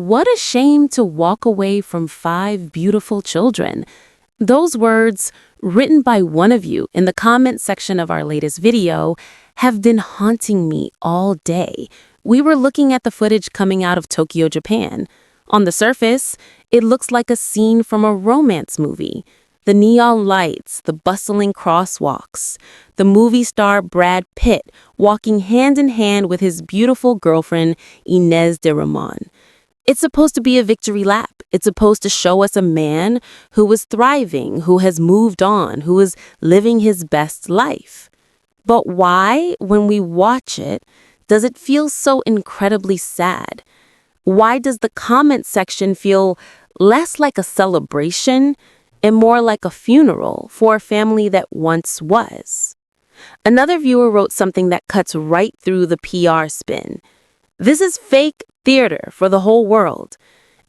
what a shame to walk away from 5 beautiful children. Those words, written by one of you in the comment section of our latest video, have been haunting me all day. We were looking at the footage coming out of Tokyo, Japan. On the surface, it looks like a scene from a romance movie. The neon lights, the bustling crosswalks, the movie star Brad Pitt walking hand in hand with his beautiful girlfriend Ines de Ramon. It's supposed to be a victory lap. It's supposed to show us a man who is thriving, who has moved on, who is living his best life. But why, when we watch it, does it feel so incredibly sad? Why does the comment section feel less like a celebration and more like a funeral for a family that once was? Another viewer wrote something that cuts right through the PR spin. This is fake theater for the whole world.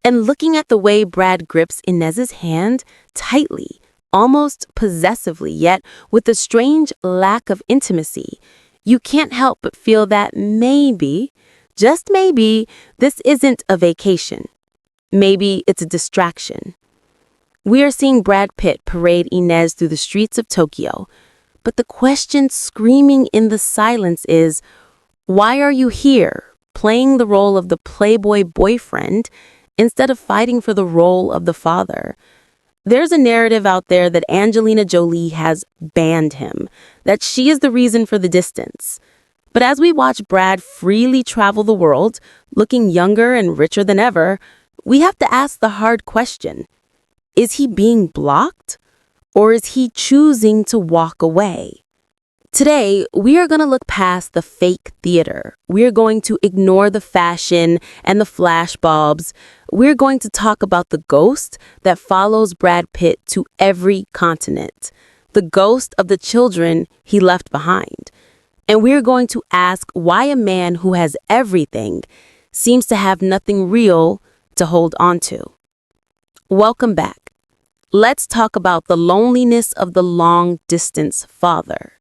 And looking at the way Brad grips Inez's hand tightly, almost possessively, yet with a strange lack of intimacy, you can't help but feel that maybe, just maybe, this isn't a vacation. Maybe it's a distraction. We are seeing Brad Pitt parade Ines through the streets of Tokyo, but the question screaming in the silence is, why are you here, playing the role of the playboy boyfriend instead of fighting for the role of the father? There's a narrative out there that Angelina Jolie has banned him, that she is the reason for the distance. But as we watch Brad freely travel the world, looking younger and richer than ever, we have to ask the hard question. Is he being blocked, or is he choosing to walk away? Today, we are going to look past the fake theater. We are going to ignore the fashion and the flashbulbs. We're going to talk about the ghost that follows Brad Pitt to every continent, the ghost of the children he left behind. And we're going to ask why a man who has everything seems to have nothing real to hold on to. Welcome back. Let's talk about the loneliness of the long-distance father.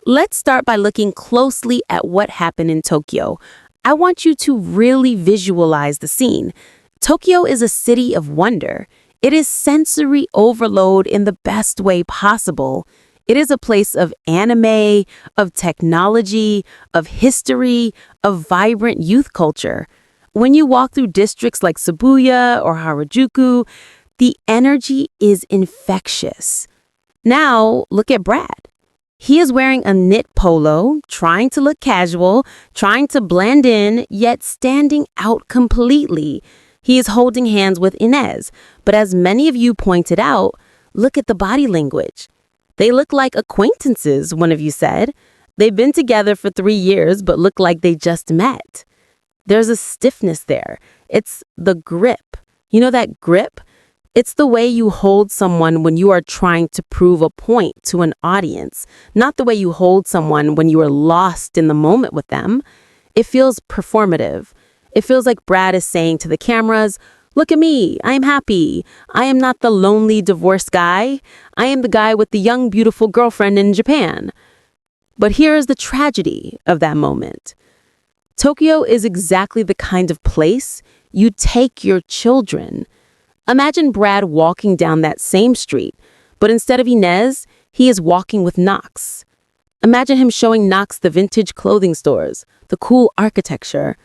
Let's start by looking closely at what happened in Tokyo. I want you to really visualize the scene. Tokyo is a city of wonder. It is sensory overload in the best way possible. It is a place of anime, of technology, of history, of vibrant youth culture. When you walk through districts like Shibuya or Harajuku, the energy is infectious. Now, look at Brad. He is wearing a knit polo, trying to look casual, trying to blend in, yet standing out completely. He is holding hands with Ines, but as many of you pointed out, look at the body language. They look like acquaintances, one of you said. They've been together for 3 years, but look like they just met. There's a stiffness there. It's the grip. You know that grip? It's the way you hold someone when you are trying to prove a point to an audience, not the way you hold someone when you are lost in the moment with them. It feels performative. It feels like Brad is saying to the cameras, look at me, I'm happy. I am not the lonely divorced guy. I am the guy with the young, beautiful girlfriend in Japan. But here is the tragedy of that moment. Tokyo is exactly the kind of place you take your children. Imagine Brad walking down that same street, but instead of Ines, he is walking with Knox. Imagine him showing Knox the vintage clothing stores, the cool architecture.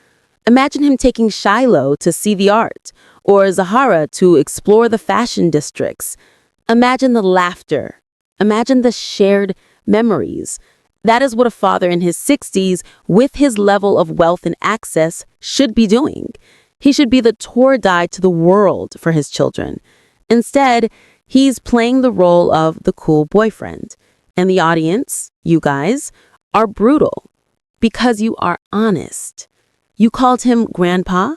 Imagine him taking Shiloh to see the art, or Zahara to explore the fashion districts. Imagine the laughter. Imagine the shared memories. That is what a father in his 60s, with his level of wealth and access, should be doing. He should be the tour guide to the world for his children. Instead, he's playing the role of the cool boyfriend. And the audience, you guys, are brutal because you are honest. You called him grandpa.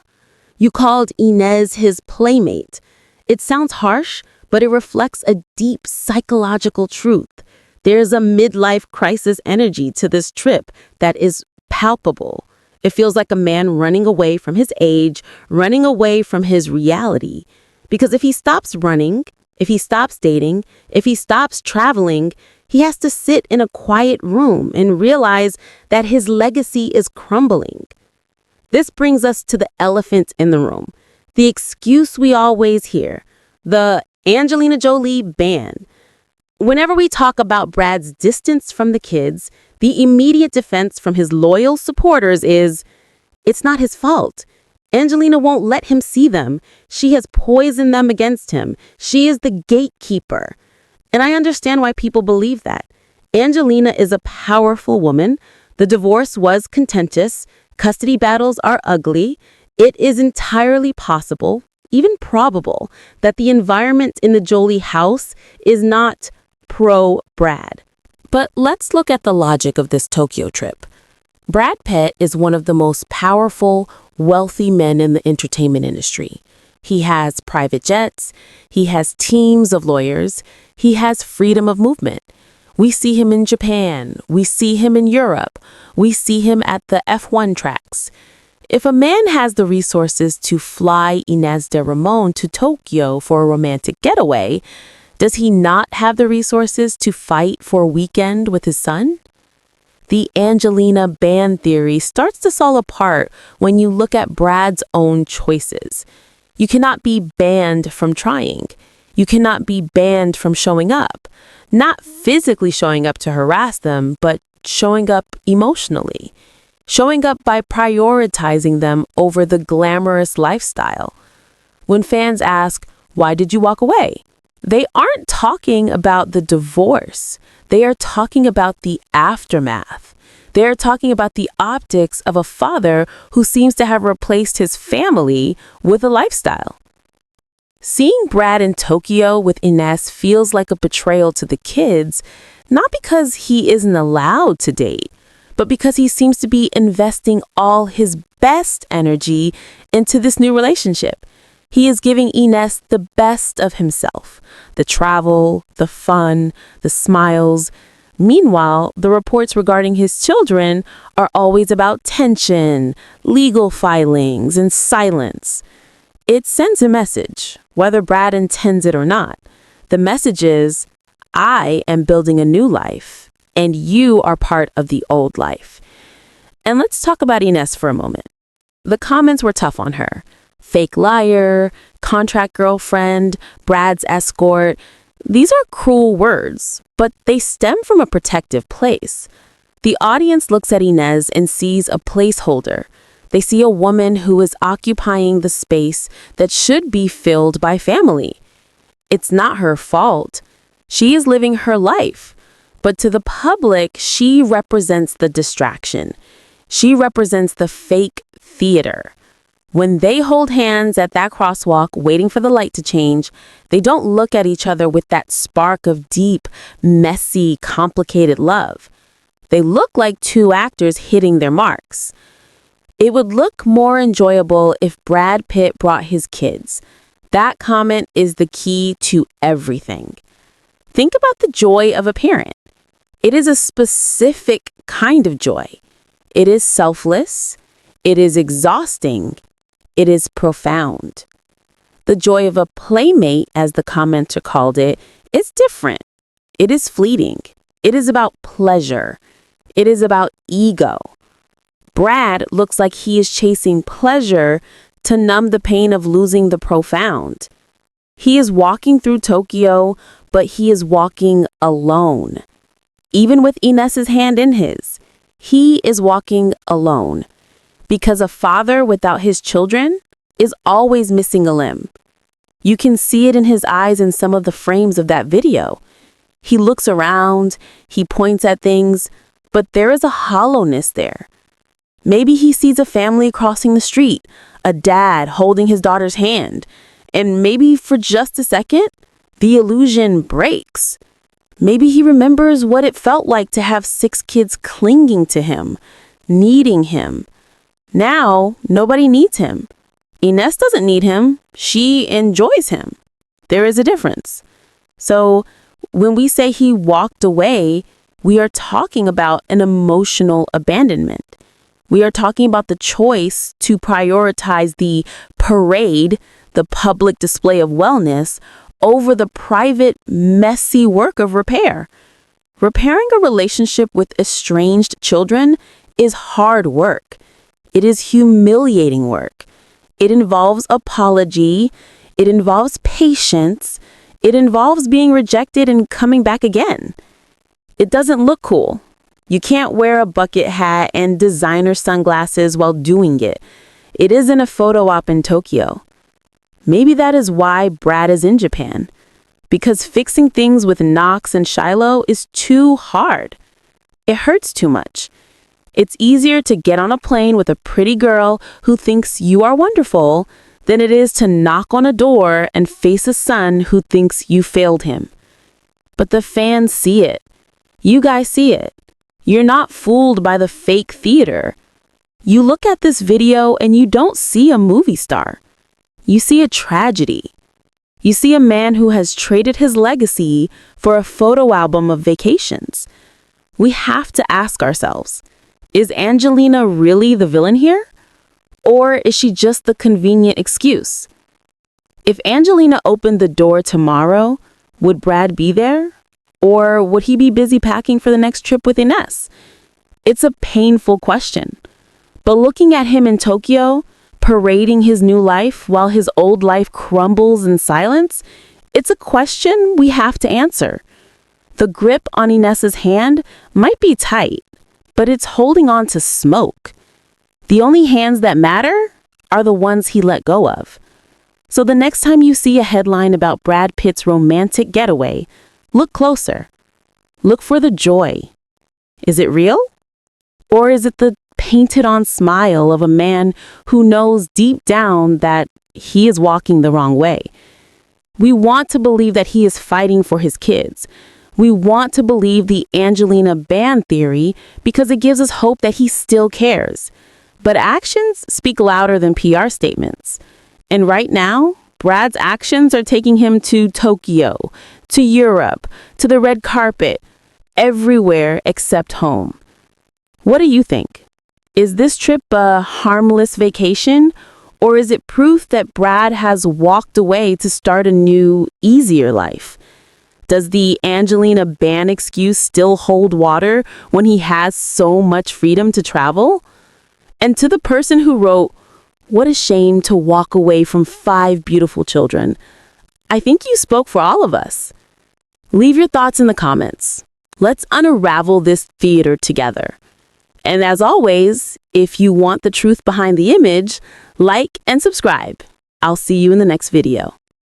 You called Ines his playmate. It sounds harsh, but it reflects a deep psychological truth. There's a midlife crisis energy to this trip that is palpable. It feels like a man running away from his age, running away from his reality. Because if he stops running, if he stops dating, if he stops traveling, he has to sit in a quiet room and realize that his legacy is crumbling. This brings us to the elephant in the room. The excuse we always hear, the Angelina Jolie ban. Whenever we talk about Brad's distance from the kids, the immediate defense from his loyal supporters is, it's not his fault. Angelina won't let him see them. She has poisoned them against him. She is the gatekeeper. And I understand why people believe that. Angelina is a powerful woman. The divorce was contentious. Custody battles are ugly. It is entirely possible, even probable, that the environment in the Jolie house is not pro-Brad. But let's look at the logic of this Tokyo trip. Brad Pitt is one of the most powerful, wealthy men in the entertainment industry. He has private jets. He has teams of lawyers. He has freedom of movement. We see him in Japan. We see him in Europe. We see him at the F1 tracks. If a man has the resources to fly Ines de Ramon to Tokyo for a romantic getaway, does he not have the resources to fight for a weekend with his son? The Angelina ban theory starts to fall apart when you look at Brad's own choices. You cannot be banned from trying. You cannot be banned from showing up. Not physically showing up to harass them, but showing up emotionally. Showing up by prioritizing them over the glamorous lifestyle. When fans ask, why did you walk away? They aren't talking about the divorce. They are talking about the aftermath. They are talking about the optics of a father who seems to have replaced his family with a lifestyle. Seeing Brad in Tokyo with Ines feels like a betrayal to the kids, not because he isn't allowed to date, but because he seems to be investing all his best energy into this new relationship. He is giving Ines the best of himself, the travel, the fun, the smiles. Meanwhile, the reports regarding his children are always about tension, legal filings, and silence. It sends a message, whether Brad intends it or not. The message is, I am building a new life, and you are part of the old life. And let's talk about Ines for a moment. The comments were tough on her. Fake liar, contract girlfriend, Brad's escort. These are cruel words, but they stem from a protective place. The audience looks at Ines and sees a placeholder. They see a woman who is occupying the space that should be filled by family. It's not her fault. She is living her life. But to the public, she represents the distraction. She represents the fake theater. When they hold hands at that crosswalk waiting for the light to change, they don't look at each other with that spark of deep, messy, complicated love. They look like two actors hitting their marks. It would look more enjoyable if Brad Pitt brought his kids. That comment is the key to everything. Think about the joy of a parent. It is a specific kind of joy. It is selfless. It is exhausting. It is profound. The joy of a playmate, as the commenter called it, is different. It is fleeting. It is about pleasure. It is about ego. Brad looks like he is chasing pleasure to numb the pain of losing the profound. He is walking through Tokyo, but he is walking alone. Even with Ines's hand in his, he is walking alone. Because a father without his children is always missing a limb. You can see it in his eyes in some of the frames of that video. He looks around, he points at things, but there is a hollowness there. Maybe he sees a family crossing the street, a dad holding his daughter's hand, and maybe for just a second, the illusion breaks. Maybe he remembers what it felt like to have 6 kids clinging to him, needing him. Now, nobody needs him. Ines doesn't need him. She enjoys him. There is a difference. So, when we say he walked away, we are talking about an emotional abandonment. We are talking about the choice to prioritize the parade, the public display of wellness, over the private, messy work of repair. Repairing a relationship with estranged children is hard work. It is humiliating work. It involves apology. It involves patience. It involves being rejected and coming back again. It doesn't look cool. You can't wear a bucket hat and designer sunglasses while doing it. It isn't a photo op in Tokyo. Maybe that is why Brad is in Japan. Because fixing things with Knox and Shiloh is too hard. It hurts too much. It's easier to get on a plane with a pretty girl who thinks you are wonderful than it is to knock on a door and face a son who thinks you failed him. But the fans see it. You guys see it. You're not fooled by the fake theater. You look at this video and you don't see a movie star. You see a tragedy. You see a man who has traded his legacy for a photo album of vacations. We have to ask ourselves, is Angelina really the villain here? Or is she just the convenient excuse? If Angelina opened the door tomorrow, would Brad be there? Or would he be busy packing for the next trip with Ines? It's a painful question. But looking at him in Tokyo, parading his new life while his old life crumbles in silence, it's a question we have to answer. The grip on Ines's hand might be tight, but it's holding on to smoke. The only hands that matter are the ones he let go of. So the next time you see a headline about Brad Pitt's romantic getaway, look closer. Look for the joy. Is it real? Or is it the painted-on smile of a man who knows deep down that he is walking the wrong way? We want to believe that he is fighting for his kids. We want to believe the Angelina Ban theory because it gives us hope that he still cares. But actions speak louder than PR statements. And right now, Brad's actions are taking him to Tokyo, to Europe, to the red carpet, everywhere except home. What do you think? Is this trip a harmless vacation, or is it proof that Brad has walked away to start a new, easier life? Does the Angelina Ban excuse still hold water when he has so much freedom to travel? And to the person who wrote, "What a shame to walk away from 5 beautiful children," I think you spoke for all of us. Leave your thoughts in the comments. Let's unravel this theater together. And as always, if you want the truth behind the image, like and subscribe. I'll see you in the next video.